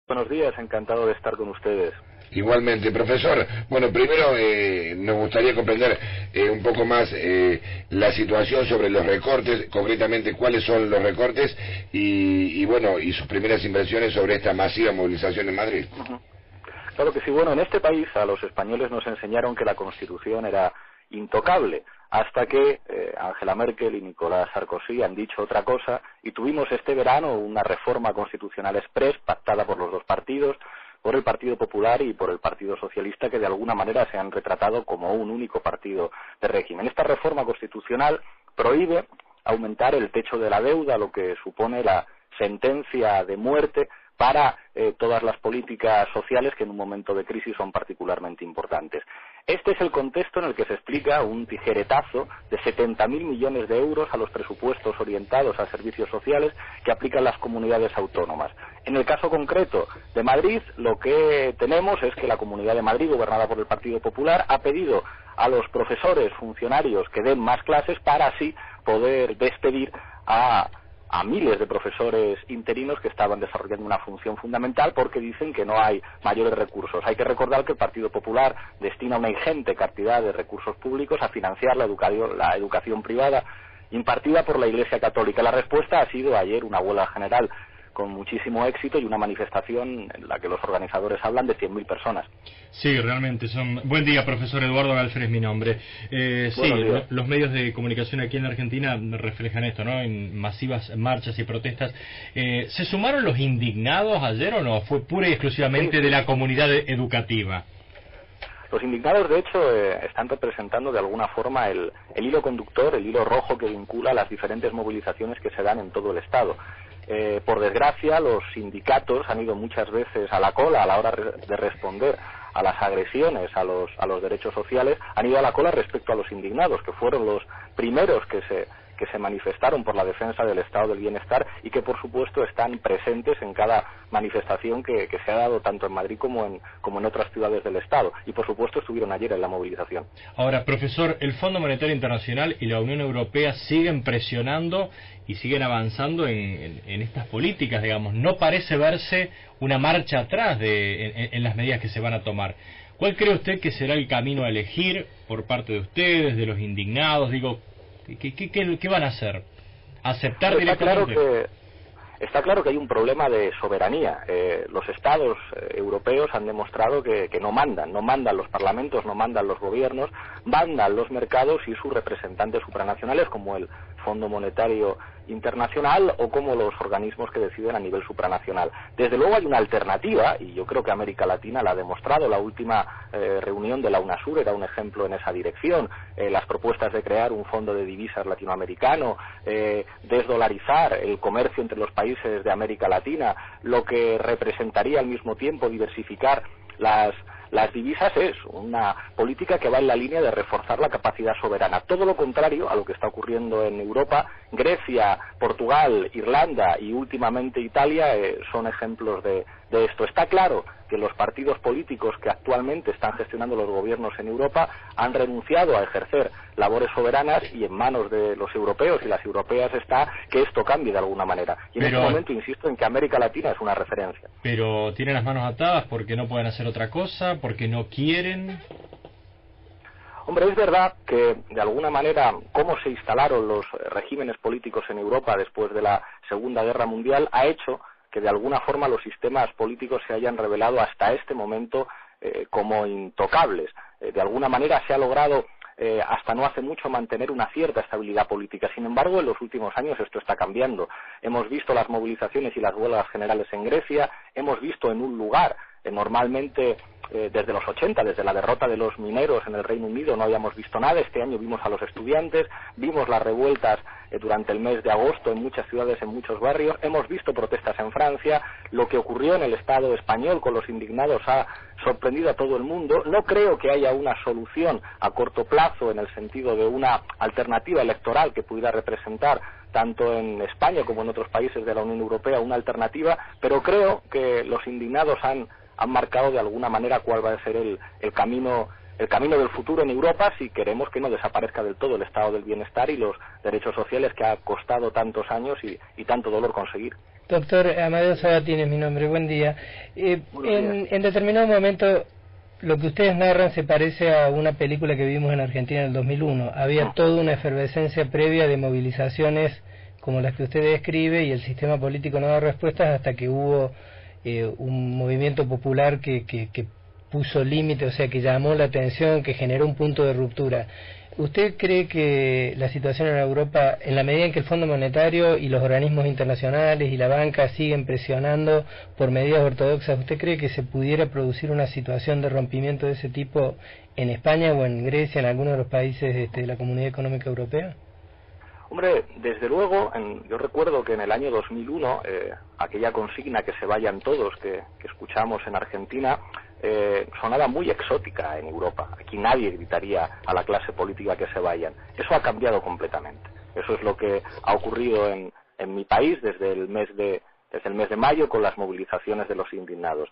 Buenos días, encantado de estar con ustedes. Igualmente, profesor. Bueno, primero nos gustaría comprender un poco más la situación sobre los recortes, concretamente cuáles son los recortes y bueno, y sus primeras impresiones sobre esta masiva movilización en Madrid. Claro que sí. Bueno, en este país a los españoles nos enseñaron que la Constitución era intocable, hasta que Angela Merkel y Nicolás Sarkozy han dicho otra cosa y tuvimos este verano una reforma constitucional express pactada por los dos partidos, por el Partido Popular y por el Partido Socialista, que de alguna manera se han retratado como un único partido de régimen. Esta reforma constitucional prohíbe aumentar el techo de la deuda, lo que supone la sentencia de muerte para todas las políticas sociales que en un momento de crisis son particularmente importantes. Este es el contexto en el que se explica un tijeretazo de 70.000 millones de euros a los presupuestos orientados a servicios sociales que aplican las comunidades autónomas. En el caso concreto de Madrid, lo que tenemos es que la Comunidad de Madrid, gobernada por el Partido Popular, ha pedido a los profesores, funcionarios que den más clases para así poder despedir a miles de profesores interinos que estaban desarrollando una función fundamental porque dicen que no hay mayores recursos. Hay que recordar que el Partido Popular destina una ingente cantidad de recursos públicos a financiar la educación privada impartida por la Iglesia Católica. La respuesta ha sido ayer una huelga general con muchísimo éxito y una manifestación en la que los organizadores hablan de 100.000 personas. Sí, realmente son... Buen día, profesor Eduardo Galfer es mi nombre. Sí, los medios de comunicación aquí en la Argentina reflejan esto, ¿no? En masivas marchas y protestas. ¿Se sumaron los indignados ayer o no? ¿Fue pura y exclusivamente de la comunidad educativa? Los indignados, de hecho, están representando de alguna forma el hilo conductor, el hilo rojo que vincula las diferentes movilizaciones que se dan en todo el Estado. Por desgracia, los sindicatos han ido muchas veces a la cola a la hora de responder a las agresiones a los derechos sociales, han ido a la cola respecto a los indignados, que fueron los primeros que se manifestaron por la defensa del estado del bienestar y que por supuesto están presentes en cada manifestación que se ha dado tanto en Madrid como en otras ciudades del estado y por supuesto estuvieron ayer en la movilización. Ahora, profesor, el Fondo Monetario Internacional y la Unión Europea siguen presionando y siguen avanzando en estas políticas, digamos. No parece verse una marcha atrás en las medidas que se van a tomar. ¿Cuál cree usted que será el camino a elegir por parte de ustedes, de los indignados? Digo, ¿Qué van a hacer? ¿Aceptar directamente? Está claro que hay un problema de soberanía. Los estados europeos han demostrado que no mandan los parlamentos, no mandan los gobiernos, mandan los mercados y sus representantes supranacionales como el Fondo Monetario Internacional o como los organismos que deciden a nivel supranacional. Desde luego hay una alternativa y yo creo que América Latina la ha demostrado. La última reunión de la UNASUR era un ejemplo en esa dirección. Las propuestas de crear un fondo de divisas latinoamericano, desdolarizar el comercio entre los países de América Latina, lo que representaría al mismo tiempo diversificar las divisas, es una política que va en la línea de reforzar la capacidad soberana. Todo lo contrario a lo que está ocurriendo en Europa. Grecia, Portugal, Irlanda y últimamente Italia son ejemplos de esto. Está claro que los partidos políticos que actualmente están gestionando los gobiernos en Europa han renunciado a ejercer labores soberanas y en manos de los europeos y las europeas está que esto cambie de alguna manera. Y en este momento insisto en que América Latina es una referencia. Pero tienen las manos atadas porque no pueden hacer otra cosa, porque no quieren. Hombre, es verdad que de alguna manera cómo se instalaron los regímenes políticos en Europa después de la Segunda Guerra Mundial ha hecho que de alguna forma los sistemas políticos se hayan revelado hasta este momento como intocables. De alguna manera se ha logrado hasta no hace mucho mantener una cierta estabilidad política. Sin embargo, en los últimos años esto está cambiando. Hemos visto las movilizaciones y las huelgas generales en Grecia, hemos visto en un lugar normalmente desde los 80, desde la derrota de los mineros en el Reino Unido, no habíamos visto nada. Este año vimos a los estudiantes, vimos las revueltas durante el mes de agosto en muchas ciudades, en muchos barrios, hemos visto protestas en Francia. Lo que ocurrió en el Estado español con los indignados ha sorprendido a todo el mundo. No creo que haya una solución a corto plazo en el sentido de una alternativa electoral que pudiera representar tanto en España como en otros países de la Unión Europea una alternativa, pero creo que los indignados han marcado de alguna manera cuál va a ser el camino del futuro en Europa si queremos que no desaparezca del todo el estado del bienestar y los derechos sociales que ha costado tantos años y tanto dolor conseguir. Doctor Amadeo Sabatini es mi nombre, buen día. En determinado momento lo que ustedes narran se parece a una película que vimos en Argentina en el 2001. Había toda una efervescencia previa de movilizaciones como las que usted describe y el sistema político no da respuestas hasta que hubo un movimiento popular que puso límite, o sea, que llamó la atención, que generó un punto de ruptura. ¿Usted cree que la situación en Europa, en la medida en que el Fondo Monetario y los organismos internacionales y la banca siguen presionando por medidas ortodoxas, ¿usted cree que se pudiera producir una situación de rompimiento de ese tipo en España o en Grecia, en alguno de los países de la Comunidad Económica Europea? Hombre, desde luego, yo recuerdo que en el año 2001, aquella consigna que se vayan todos, que escuchamos en Argentina, sonaba muy exótica en Europa. Aquí nadie gritaría a la clase política que se vayan. Eso ha cambiado completamente. Eso es lo que ha ocurrido en mi país desde el mes de mayo con las movilizaciones de los indignados.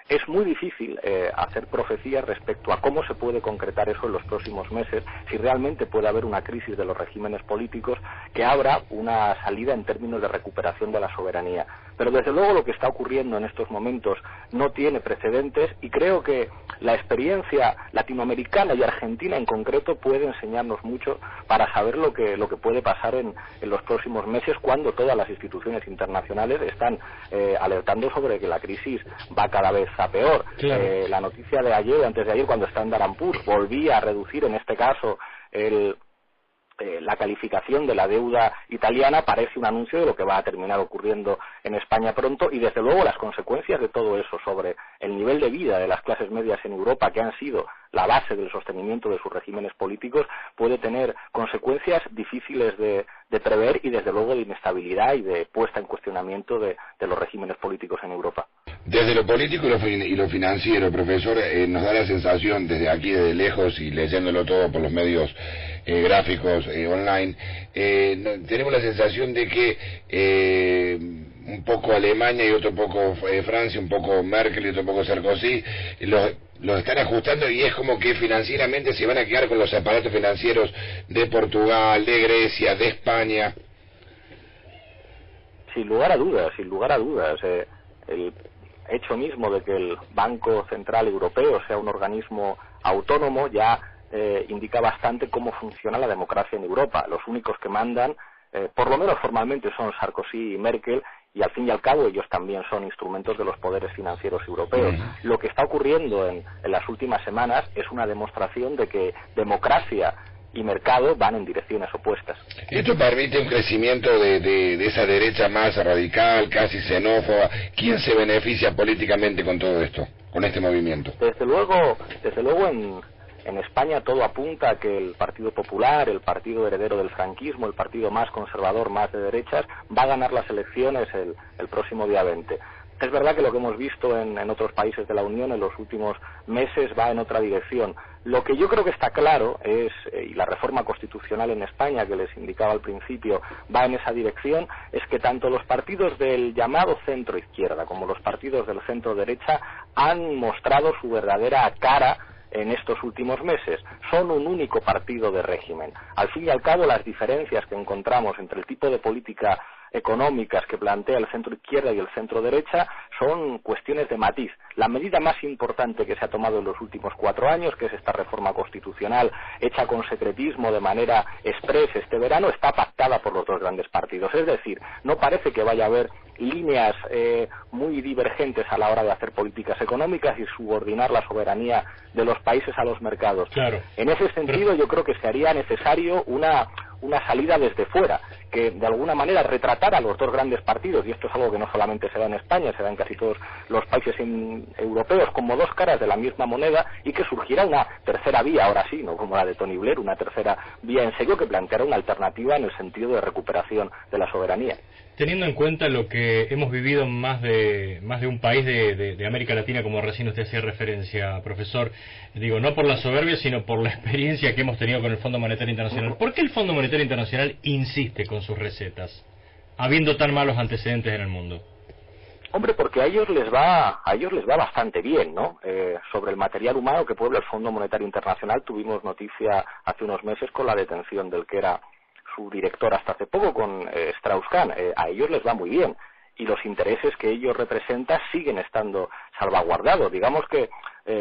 Es muy difícil hacer profecías respecto a cómo se puede concretar eso en los próximos meses, si realmente puede haber una crisis de los regímenes políticos que abra una salida en términos de recuperación de la soberanía. Pero desde luego lo que está ocurriendo en estos momentos no tiene precedentes y creo que la experiencia latinoamericana y argentina en concreto puede enseñarnos mucho para saber lo que puede pasar en los próximos meses cuando todas las instituciones internacionales están alertando sobre que la crisis va cada vez a peor. Claro. La noticia de ayer, antes de ayer, cuando Standard & Poor's volvía a reducir en este caso la calificación de la deuda italiana, parece un anuncio de lo que va a terminar ocurriendo en España pronto y desde luego las consecuencias de todo eso sobre el nivel de vida de las clases medias en Europa, que han sido la base del sostenimiento de sus regímenes políticos, puede tener consecuencias difíciles de prever y desde luego de inestabilidad y de puesta en cuestionamiento de los regímenes políticos en Europa. Desde lo político y lo financiero, profesor, nos da la sensación desde aquí, desde lejos y leyéndolo todo por los medios gráficos online, tenemos la sensación de que un poco Alemania y otro poco Francia, un poco Merkel y otro poco Sarkozy, los están ajustando y es como que financieramente se van a quedar con los aparatos financieros de Portugal, de Grecia, de España. Sin lugar a dudas. El hecho mismo de que el Banco Central Europeo sea un organismo autónomo ya indica bastante cómo funciona la democracia en Europa. Los únicos que mandan, por lo menos formalmente, son Sarkozy y Merkel, y al fin y al cabo ellos también son instrumentos de los poderes financieros europeos. Lo que está ocurriendo en las últimas semanas es una demostración de que democracia y mercado van en direcciones opuestas. ¿Esto permite un crecimiento de esa derecha más radical, casi xenófoba? ¿Quién se beneficia políticamente con todo esto, con este movimiento? Desde luego en España todo apunta a que el Partido Popular, el partido heredero del franquismo, el partido más conservador, más de derechas, va a ganar las elecciones el próximo día 20. Es verdad que lo que hemos visto en otros países de la Unión en los últimos meses va en otra dirección. Lo que yo creo que está claro es, y la reforma constitucional en España que les indicaba al principio va en esa dirección, es que tanto los partidos del llamado centro izquierda como los partidos del centro derecha han mostrado su verdadera cara en estos últimos meses. Son un único partido de régimen. Al fin y al cabo, las diferencias que encontramos entre el tipo de política económicas que plantea el centro izquierda y el centro derecha son cuestiones de matiz. La medida más importante que se ha tomado en los últimos 4 años, que es esta reforma constitucional hecha con secretismo de manera express este verano, está pactada por los dos grandes partidos. Es decir, no parece que vaya a haber líneas muy divergentes a la hora de hacer políticas económicas y subordinar la soberanía de los países a los mercados. Claro. En ese sentido, yo creo que sería necesario una salida desde fuera, que de alguna manera retratara a los dos grandes partidos, y esto es algo que no solamente se da en España, se da en casi todos los países europeos, como dos caras de la misma moneda, y que surgiera una tercera vía, ahora sí, no como la de Tony Blair, una tercera vía en serio que planteara una alternativa en el sentido de recuperación de la soberanía. Teniendo en cuenta lo que hemos vivido en más de un país de América Latina, como recién usted hacía referencia, profesor, digo, no por la soberbia, sino por la experiencia que hemos tenido con el Fondo Monetario Internacional. ¿Por qué el Fondo Monetario Internacional insiste con sus recetas, habiendo tan malos antecedentes en el mundo? Hombre, porque a ellos les va bastante bien, ¿no? Sobre el material humano que puebla el Fondo Monetario Internacional tuvimos noticia hace unos meses con la detención del que era su director hasta hace poco, con Strauss-Kahn. A ellos les va muy bien. y los intereses que ellos representan siguen estando salvaguardados. Digamos que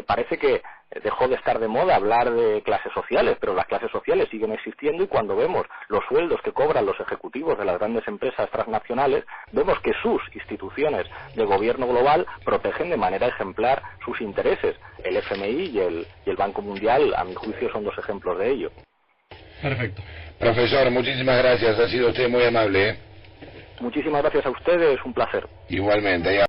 parece que dejó de estar de moda hablar de clases sociales, pero las clases sociales siguen existiendo, y cuando vemos los sueldos que cobran los ejecutivos de las grandes empresas transnacionales, vemos que sus instituciones de gobierno global protegen de manera ejemplar sus intereses. El FMI y el Banco Mundial, a mi juicio, son dos ejemplos de ello. Perfecto. Profesor, muchísimas gracias, ha sido usted muy amable. Muchísimas gracias a ustedes, un placer. Igualmente.